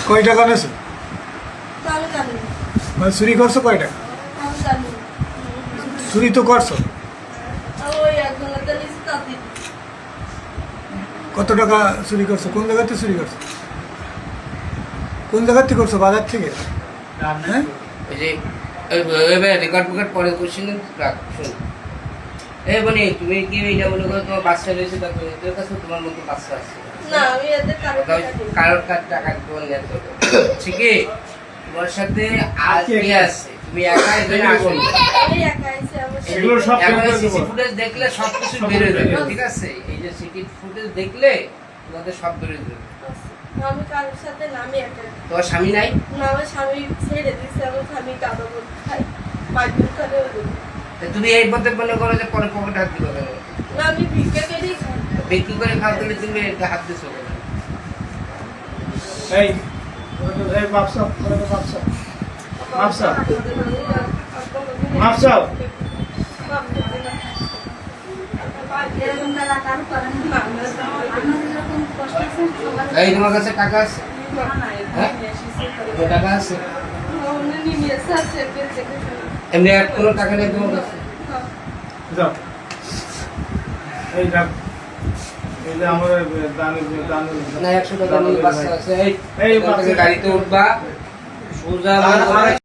কয় টাকা নেছো? তো আমি জানি না। মানে চুরি করছো কয় টাকা? আমি জানি না। চুরি তো করছো। ওই একজনের নিচে তাঁতি। কত টাকা চুরি করছো? কোন জায়গাতে চুরি করছো? কোন জায়গাতে করছো? বাজার থেকে? হ্যাঁ, ওই যে ওই রেকর্ড ফেকর্ড পরে করছি না, রাখ শোন। এই বনি, তুমি কি এটা মনে করো তোমার বাচ্চা রয়েছে, তারপরে তোর কাছে তোমার মতো বাচ্চা আছে? না, আমি এতে কারো টাকা দিই না। কারোর কাছ টাকা তোমার নেওয়া চলবে ঠিক আছে? তোমার সাথে আর কে আছে? তুমি একা এখানে আসো না। আমি একা আছি, আমার এগুলো সব এখন বের করে সিসি দেবো। ফুটেজ দেখলে সবকিছু বের হয়ে যাবে, ঠিক আছে? এই যে সিসি ফুটেজ দেখলে তোমাদের সব বের হয়ে যাবে। আমি কারোর সাথে না, আমি একা। তোমার স্বামী নাই? না, আমার স্বামী ছেড়ে দিচ্ছে, আমার স্বামী কাদা বল খাই, মাইকুল খালে। তা তুমি এই পথে মনে করো যে পরে পকেটে হাত দিবে কেন? না, আমি ভিক্ষা করেই খাই। বিক্রি করে খাওয়া দিলে তুমি এটা হাত দিছো কেন? এই এই মাপসাও, মাপসাও, মাপসাও, মাপসাও। এই তোমার কাছে টাকা আছে? হ্যাঁ? কত টাকা আছে? এমনি আর কোনো টাকা নেই তোমার কাছে? যাও। এই যাও। এই যে আমার দানের না 100 টাকা নিয়ে বাচ্চা আছে। এই এই তোমার কাছে বাচ্চা- গাড়িতে উঠবা সোজা